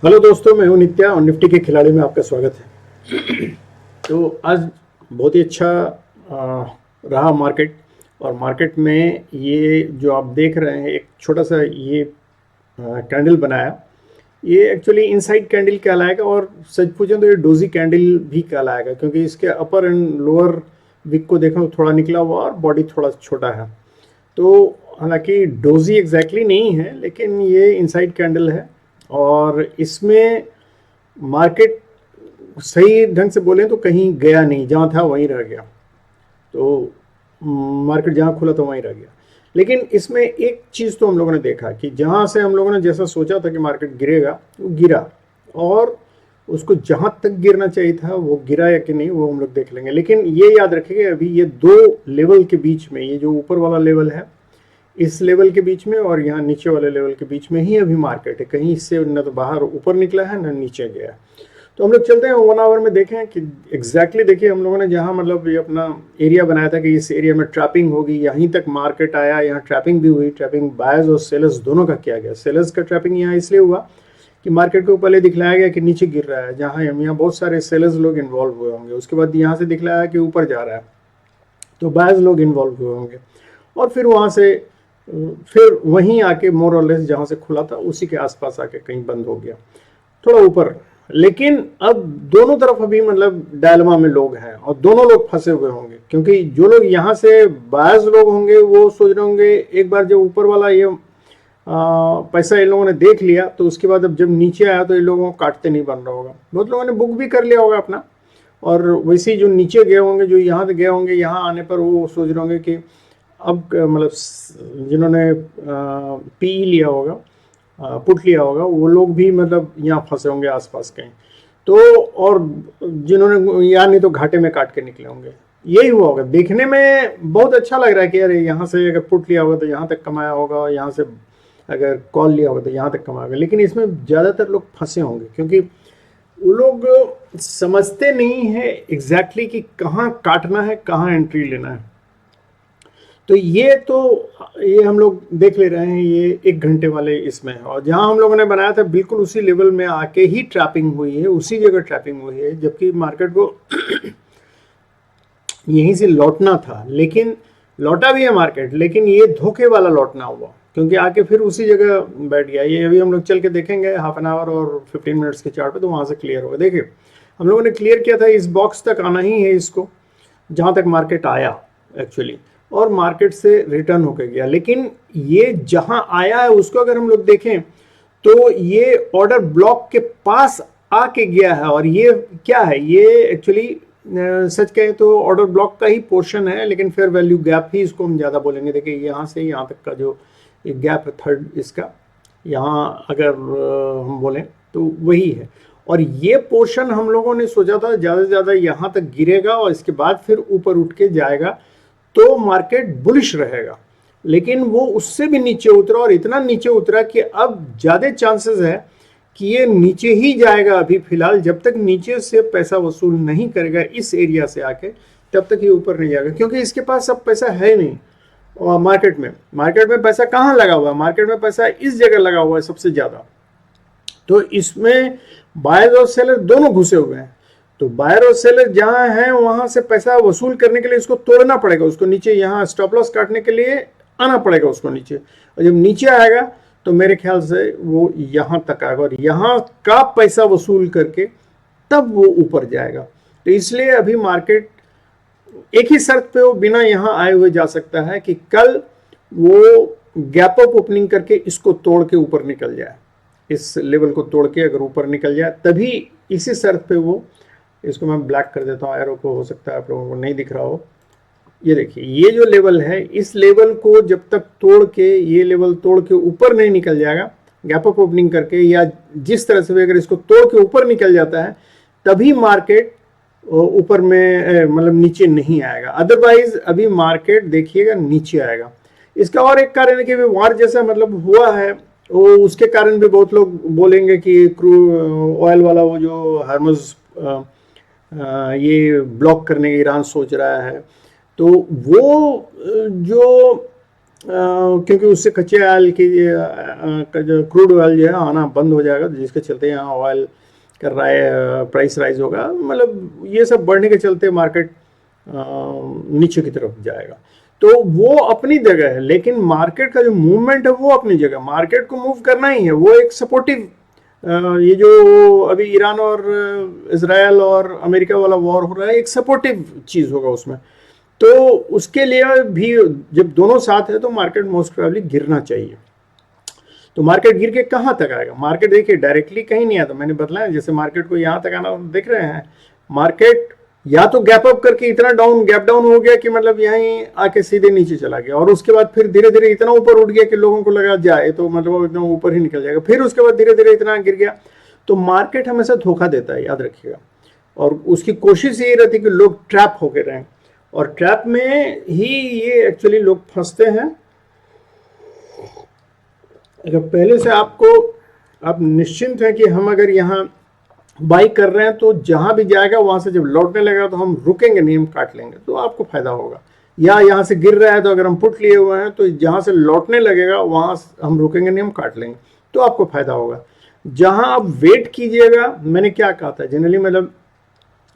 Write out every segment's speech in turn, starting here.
Hello दोस्तों, मैं हूं नित्या और निफ्टी के खिलाड़ी में आपका स्वागत है। तो आज बहुत ही अच्छा आ, रहा मार्केट। और मार्केट में ये जो आप देख रहे हैं, एक छोटा सा ये कैंडल बनाया। ये एक्चुअली इनसाइड कैंडल कहलाएगा और सच पूछें तो ये डोजी कैंडल भी कहलाएगा, क्योंकि इसके अपर एंड लोअर विक को देखो तो थोड़ा निकला हुआ और बॉडी थोड़ा छोटा है। तो हालांकि डोजी एग्जैक्टली नहीं है, लेकिन ये इनसाइड कैंडल है। और इसमें मार्केट सही ढंग से बोले तो कहीं गया नहीं, जहाँ था वहीं रह गया। तो मार्केट जहाँ खुला था वहीं रह गया। लेकिन इसमें एक चीज़ तो हम लोगों ने देखा कि जहाँ से हम लोगों ने जैसा सोचा था कि मार्केट गिरेगा, वो गिरा। और उसको जहाँ तक गिरना चाहिए था वो गिरा या कि नहीं, वो हम लोग देख लेंगे। लेकिन ये याद रखिए, अभी ये दो लेवल के बीच में, ये जो ऊपर वाला लेवल है, इस लेवल के बीच में और यहाँ नीचे वाले लेवल के बीच में ही अभी मार्केट है। कहीं इससे न तो बाहर ऊपर निकला है न नीचे गया है। तो हम लोग चलते हैं 1 आवर में, देखें कि एग्जैक्टली देखिए हम लोगों ने जहाँ मतलब ये अपना एरिया बनाया था कि इस एरिया में ट्रैपिंग होगी, यहीं तक मार्केट आया, यहाँ ट्रैपिंग भी हुई। ट्रैपिंग बायर्स और सेलर्स दोनों का किया गया। सेलर्स का ट्रैपिंग यहाँ इसलिए हुआ कि मार्केट को पहले दिखलाया गया कि नीचे गिर रहा है, जहाँ यहाँ बहुत सारे सेलर्स लोग इन्वॉल्व हुए होंगे। उसके बाद यहाँ से दिखलाया कि ऊपर जा रहा है, तो बायर्स लोग इन्वॉल्व हुए होंगे। और फिर वहाँ से फिर वहीं आके मोर और लेस जहाँ से खुला था उसी के आसपास आके कहीं बंद हो गया, थोड़ा ऊपर। लेकिन अब दोनों तरफ अभी मतलब डायलमा में लोग हैं और दोनों लोग फंसे हुए होंगे, क्योंकि जो लोग यहाँ से बायर्स लोग होंगे वो सोच रहे होंगे एक बार जब ऊपर वाला ये पैसा इन लोगों ने देख लिया तो उसके बाद अब जब नीचे आया तो इन लोगों को काटते नहीं बन रहा होगा। बहुत लोगों ने बुक भी कर लिया होगा अपना। और वैसे ही जो नीचे गए होंगे, जो यहाँ गए होंगे, यहाँ आने पर वो सोच रहे होंगे कि अब मतलब जिन्होंने पी लिया होगा, पुट लिया होगा, वो लोग भी मतलब यहाँ फंसे होंगे आसपास कहीं। तो और जिन्होंने या नहीं तो घाटे में काट के निकले होंगे। यही हुआ होगा। देखने में बहुत अच्छा लग रहा है कि अरे यहाँ से अगर पुट लिया होगा तो यहाँ तक कमाया होगा, यहाँ से अगर कॉल लिया होगा तो यहाँ तक कमाया होगा। लेकिन इसमें ज़्यादातर लोग फंसे होंगे, क्योंकि वो लोग समझते नहीं है एग्जैक्टली कि कहाँ काटना है, कहाँ एंट्री लेना है। तो ये हम लोग देख ले रहे हैं, ये 1 घंटे वाले इसमें है। और जहां हम लोगों ने बनाया था बिल्कुल उसी लेवल में आके ही ट्रैपिंग हुई है, उसी जगह ट्रैपिंग हुई है, जबकि मार्केट को यहीं से लौटना था। लेकिन लौटा भी है मार्केट, लेकिन ये धोखे वाला लौटना हुआ, क्योंकि आके फिर उसी जगह बैठ गया। ये अभी हम लोग चल के देखेंगे हाफ एन आवर और 15 मिनट्स के चार्ट पे, तो वहां से क्लियर होगा। देखिए हम लोगों ने क्लियर किया था इस बॉक्स तक आना ही है इसको, जहां तक मार्केट आया एक्चुअली, और मार्केट से रिटर्न होकर गया। लेकिन ये जहां आया है उसको अगर हम लोग देखें तो ये ऑर्डर ब्लॉक के पास आके गया है। और ये क्या है, ये एक्चुअली सच कहें तो ऑर्डर ब्लॉक का ही पोर्शन है, लेकिन फेयर वैल्यू गैप ही इसको हम ज़्यादा बोलेंगे। देखिए यहाँ से यहाँ तक का जो एक गैप है थर्ड इसका, यहाँ अगर हम बोलें तो वही है। और ये पोर्शन हम लोगों ने सोचा था ज़्यादा से ज़्यादा यहाँ तक गिरेगा और इसके बाद फिर ऊपर उठ के जाएगा तो मार्केट बुलिश रहेगा। लेकिन वो उससे भी नीचे उतरा, और इतना नीचे उतरा कि अब ज़्यादा चांसेस है कि ये नीचे ही जाएगा अभी फिलहाल। जब तक नीचे से पैसा वसूल नहीं करेगा इस एरिया से आके, तब तक ये ऊपर नहीं जाएगा, क्योंकि इसके पास अब पैसा है नहीं। और मार्केट में पैसा कहाँ लगा हुआ है? मार्केट में पैसा इस जगह लगा हुआ है सबसे ज़्यादा। तो इसमें बायर्स और सेलर दोनों घुसे हुए हैं। तो बायर और सेलर जहां हैं वहां से पैसा वसूल करने के लिए इसको तोड़ना पड़ेगा, उसको नीचे यहाँ स्टॉप लॉस काटने के लिए आना पड़ेगा उसको नीचे। और जब नीचे आएगा तो मेरे ख्याल से वो यहाँ तक आएगा और यहाँ का पैसा वसूल करके तब वो ऊपर जाएगा। तो इसलिए अभी मार्केट एक ही शर्त पे वो बिना यहाँ आए हुए जा सकता है कि कल वो गैप अप ओपनिंग करके इसको तोड़ के ऊपर निकल जाए। इस लेवल को तोड़ के अगर ऊपर निकल जाए तभी इसी शर्त पे वो, इसको मैं ब्लैक कर देता हूँ एरो को, हो सकता है आप लोगों को नहीं दिख रहा हो। ये देखिए ये जो लेवल है, इस लेवल को जब तक तोड़ के, ये लेवल तोड़ के ऊपर नहीं निकल जाएगा गैप अप ओपनिंग करके, या जिस तरह से भी अगर इसको तोड़ के ऊपर निकल जाता है तभी मार्केट ऊपर में मतलब नीचे नहीं आएगा। अदरवाइज अभी मार्केट देखिएगा नीचे आएगा। इसका और एक कारण है कि वार जैसा मतलब हुआ है, वो उसके कारण भी बहुत लोग बोलेंगे कि क्रूड ऑयल वाला वो जो हार्मज ये ब्लॉक करने की ईरान सोच रहा है। तो वो जो क्योंकि उससे कच्चे ऑयल की जो क्रूड ऑयल जो है आना बंद हो जाएगा, जिसके चलते यहाँ ऑयल कर रहा है प्राइस राइज होगा। मतलब ये सब बढ़ने के चलते मार्केट नीचे की तरफ जाएगा। तो वो अपनी जगह है, लेकिन मार्केट का जो मूवमेंट है वो अपनी जगह, मार्केट को मूव करना ही है। वो एक सपोर्टिव, ये जो अभी ईरान और इजराइल और अमेरिका वाला वॉर हो रहा है, एक सपोर्टिव चीज़ होगा उसमें। तो उसके लिए भी जब दोनों साथ है तो मार्केट मोस्ट प्रोबेबली गिरना चाहिए। तो मार्केट गिर के कहाँ तक आएगा? मार्केट देखिए डायरेक्टली कहीं नहीं आता, मैंने बताया जैसे मार्केट को यहाँ तक आना देख रहे हैं। मार्केट या तो गैप अप करके इतना गैप डाउन हो गया कि मतलब यहीं आके सीधे नीचे चला गया, और उसके बाद फिर धीरे धीरे इतना ऊपर उठ गया कि लोगों को लगा जाए तो मतलब एकदम ऊपर ही निकल जाएगा, फिर उसके बाद धीरे धीरे इतना गिर गया। तो मार्केट हमेशा धोखा देता है, याद रखिएगा। और उसकी कोशिश यही रहती है कि लोग ट्रैप होके रहें, और ट्रैप में ही ये एक्चुअली लोग फंसते हैं। अगर पहले से आप निश्चिंत हैं कि हम अगर यहाँ बाई कर रहे हैं तो जहां भी जाएगा वहां से जब लौटने लगेगा तो हम रुकेंगे नहीं, हम काट लेंगे, तो आपको फायदा होगा। या यहाँ से गिर रहा है तो अगर हम पुट लिए हुए हैं तो जहां से लौटने लगेगा वहां हम रुकेंगे नहीं, हम काट लेंगे, तो आपको फायदा होगा। जहां आप वेट कीजिएगा, मैंने क्या कहा था जनरली, मतलब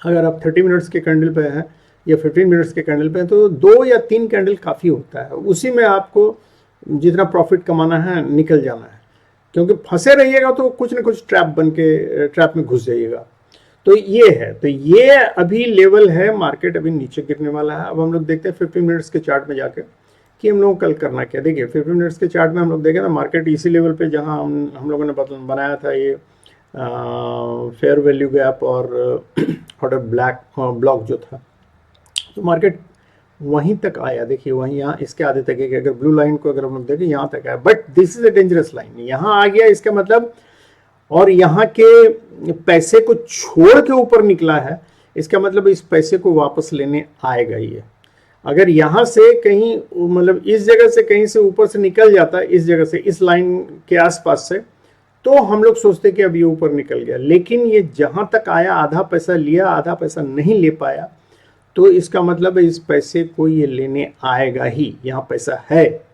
अगर आप 30 मिनट्स के कैंडल पे हैं या 15 मिनट्स के कैंडल पे हैं तो 2 या 3 कैंडल काफ़ी होता है, उसी में आपको जितना प्रॉफिट कमाना है निकल जाना है। क्योंकि फंसे रहिएगा तो कुछ ना कुछ ट्रैप में घुस जाइएगा। तो ये है, तो ये अभी लेवल है, मार्केट अभी नीचे गिरने वाला है। अब हम लोग देखते हैं 15 मिनट्स के चार्ट में जाकर कि हम लोग कल करना क्या। देखिए 15 मिनट्स के चार्ट में हम लोग देखें ना, मार्केट इसी लेवल पे जहां हम लोगों ने बनाया था ये फेयर वैल्यू गैप और ऑर्डर ब्लॉक जो था, तो मार्केट वहीं तक आया। देखिए वहीं यहाँ इसके आधे तक है कि अगर ब्लू लाइन को अगर हम लोग देखें यहाँ तक आया, but this is a dangerous line, यहाँ आ गया इसका मतलब, और यहाँ के पैसे को छोड़ के ऊपर निकला है, इसका मतलब इस पैसे को वापस लेने आएगा ये। अगर यहाँ से कहीं मतलब इस जगह से कहीं से ऊपर से निकल जाता है, इस जगह से इस लाइन के आसपास से, तो हम लोग सोचते कि अब ये ऊपर निकल गया। लेकिन ये जहाँ तक आया, आधा पैसा लिया, आधा पैसा नहीं ले पाया, तो इसका मतलब है इस पैसे को ये लेने आएगा ही। यहाँ पैसा है,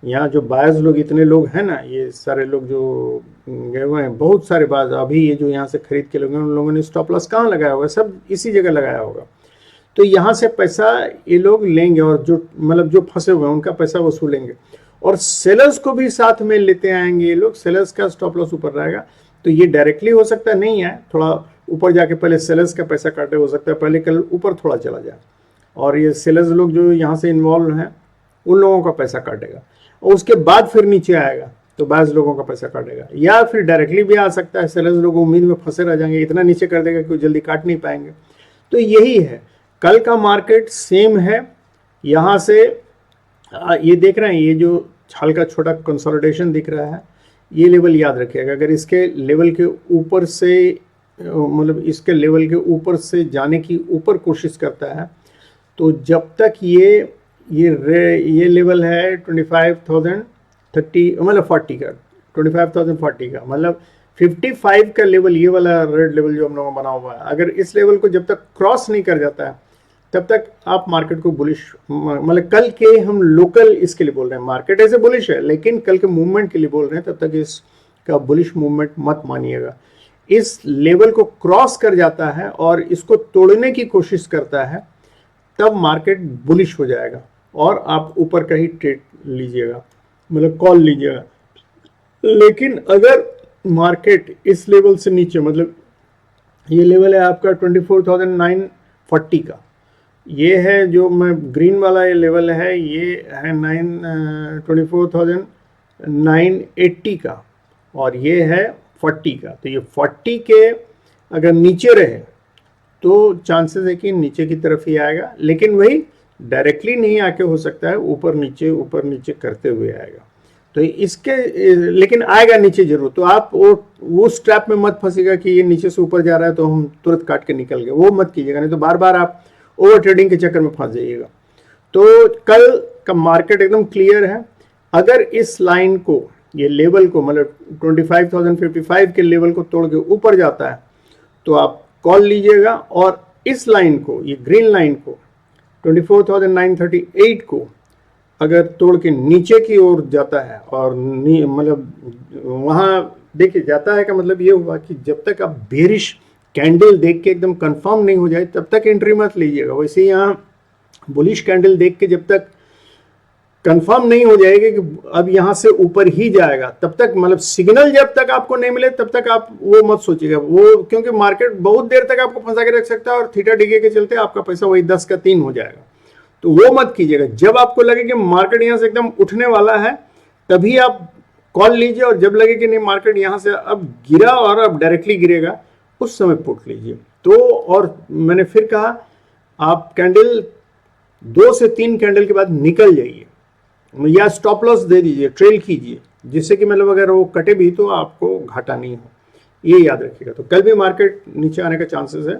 यहाँ जो बायर्स लोग इतने लोग हैं ना, ये सारे लोग जो गए हुए हैं, बहुत सारे बायर्स, अभी ये जो यहाँ से खरीद के लोग हैं उन लोगों ने स्टॉप लॉस कहाँ लगाया होगा? सब इसी जगह लगाया होगा। तो यहाँ से पैसा ये लोग लेंगे, और जो मतलब जो फंसे हुए हैं उनका पैसा वसूलेंगे, और सेलर्स को भी साथ में लेते आएंगे ये लोग। सेलर्स का स्टॉप लॉस ऊपर रहेगा, तो ये डायरेक्टली हो सकता है नहीं है, थोड़ा ऊपर जाके पहले सेलर्स का पैसा काटे, हो सकता है पहले कल ऊपर थोड़ा चला जाए, और ये सेलर्स लोग जो यहाँ से इन्वॉल्व हैं उन लोगों का पैसा काटेगा, और उसके बाद फिर नीचे आएगा तो बाज़ लोगों का पैसा काटेगा। या फिर डायरेक्टली भी आ सकता है, सेलर्स लोग उम्मीद में फंसे रह जाएंगे, इतना नीचे कर देगा कि जल्दी काट नहीं पाएंगे। तो यही है, कल का मार्केट सेम है। यहाँ से ये देख रहे हैं, ये जो हल्का छोटा कंसोलिडेशन दिख रहा है, ये लेवल याद रखिएगा। अगर इसके लेवल के ऊपर से मतलब इसके लेवल के ऊपर से जाने की ऊपर कोशिश करता है, तो जब तक ये लेवल है 25,030 मतलब 40 का, 25,040 का मतलब 55 का लेवल, ये वाला रेड लेवल जो हम लोगों ने बना हुआ है, अगर इस लेवल को जब तक क्रॉस नहीं कर जाता है तब तक आप मार्केट को बुलिश, मतलब कल के हम लोकल इसके लिए बोल रहे हैं, मार्केट ऐसे बुलिश है लेकिन कल के मूवमेंट के लिए बोल रहे हैं, तब तक इसका बुलिश मूवमेंट मत मानिएगा। इस लेवल को क्रॉस कर जाता है और इसको तोड़ने की कोशिश करता है, तब मार्केट बुलिश हो जाएगा और आप ऊपर का ही ट्रेड लीजिएगा, मतलब कॉल लीजिएगा। लेकिन अगर मार्केट इस लेवल से नीचे, मतलब ये लेवल है आपका 24,940 का, ये है जो मैं ग्रीन वाला ये लेवल है, ये है 24,980 का, और ये है 40 का। तो ये 40 के अगर नीचे रहे तो चांसेस है कि नीचे की तरफ ही आएगा, लेकिन वही डायरेक्टली नहीं आके हो सकता है ऊपर नीचे करते हुए आएगा। तो इसके लेकिन आएगा नीचे जरूर। तो आप वो स्ट्रैप में मत फंसीगा कि ये नीचे से ऊपर जा रहा है तो हम तुरंत काट के निकल गए, वो मत कीजिएगा, नहीं तो बार बार आप ओवर ट्रेडिंग के चक्कर में फंस जाइएगा। तो कल का मार्केट एकदम क्लियर है। अगर इस लाइन को, ये लेवल को, मतलब 25,055 के लेवल को तोड़ के ऊपर जाता है तो आप कॉल लीजिएगा, और इस लाइन को, ये ग्रीन लाइन को 24,938 को अगर तोड़ के नीचे की ओर जाता है और मतलब वहाँ देखिए जाता है का मतलब ये हुआ कि जब तक आप बेरिश कैंडल देख के एकदम कंफर्म नहीं हो जाए तब तक एंट्री मत लीजिएगा। वैसे यहाँ बुलिश कैंडल देख के जब तक कंफर्म नहीं हो जाएगी कि अब यहाँ से ऊपर ही जाएगा तब तक मतलब सिग्नल जब तक आपको नहीं मिले तब तक आप वो मत सोचिएगा वो, क्योंकि मार्केट बहुत देर तक आपको फंसा के रख सकता है और थीटा डिके के चलते आपका पैसा वही 10 का 3 हो जाएगा। तो वो मत कीजिएगा। जब आपको लगे कि मार्केट यहाँ से एकदम उठने वाला है तभी आप कॉल लीजिए, और जब लगे कि नहीं मार्केट यहाँ से अब गिरा और अब डायरेक्टली गिरेगा उस समय पुट लीजिए। तो और मैंने फिर कहा आप कैंडल 2 से 3 कैंडल के बाद निकल जाइए या स्टॉप लॉस दे दीजिए, ट्रेल कीजिए, जिससे कि मतलब अगर वो कटे भी तो आपको घाटा नहीं हो, ये याद रखिएगा। तो कल भी मार्केट नीचे आने का चांसेस है,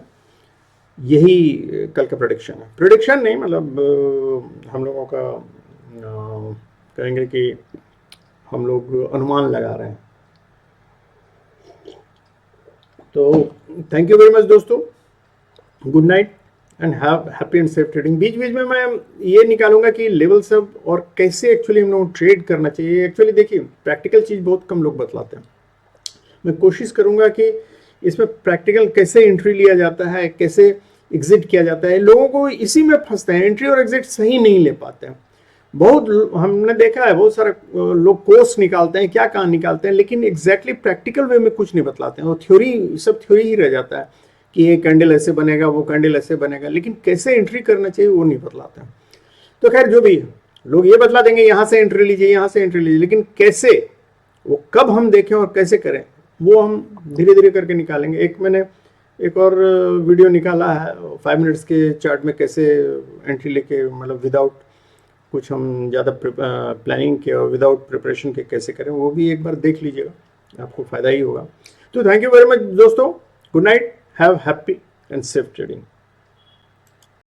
यही कल का प्रेडिक्शन है। प्रेडिक्शन नहीं मतलब हम लोगों का कहेंगे कि हम लोग अनुमान लगा रहे हैं। तो थैंक यू वेरी मच दोस्तों, good night and have happy and safe trading. बीच बीच में मैं ये निकालूंगा कि लेवल सब और कैसे एक्चुअली हम लोग ट्रेड करना चाहिए। एक्चुअली देखिए प्रैक्टिकल चीज़ बहुत कम लोग बतलाते हैं, मैं कोशिश करूंगा कि इसमें प्रैक्टिकल कैसे एंट्री लिया जाता है, कैसे एग्जिट किया जाता है। लोगों को इसी में फंसते हैं, एंट्री और एग्जिट सही नहीं ले पाते हैं। बहुत हमने देखा है बहुत सारे लोग कोर्स निकालते हैं, क्या कहाँ निकालते हैं, लेकिन एग्जैक्टली प्रैक्टिकल वे में कुछ नहीं बतलाते हैं। वो थ्योरी सब थ्योरी ही रह जाता है कि ये कैंडल ऐसे बनेगा, वो कैंडल ऐसे बनेगा, लेकिन कैसे एंट्री करना चाहिए वो नहीं बतलाते हैं। तो खैर जो भी है, लोग ये बतला देंगे यहाँ से एंट्री लीजिए, यहाँ से एंट्री लीजिए, लेकिन कैसे, वो कब हम देखें और कैसे करें वो हम धीरे धीरे करके निकालेंगे। मैंने एक और वीडियो निकाला है 5 मिनट्स के चार्ट में कैसे एंट्री लेके मतलब विदाउट कुछ हम ज़्यादा प्लानिंग के और विदाउट प्रिपरेशन के कैसे करें, वो भी एक बार देख लीजिएगा, आपको फ़ायदा ही होगा। तो थैंक यू वेरी मच दोस्तों, good night, have happy and safe trading.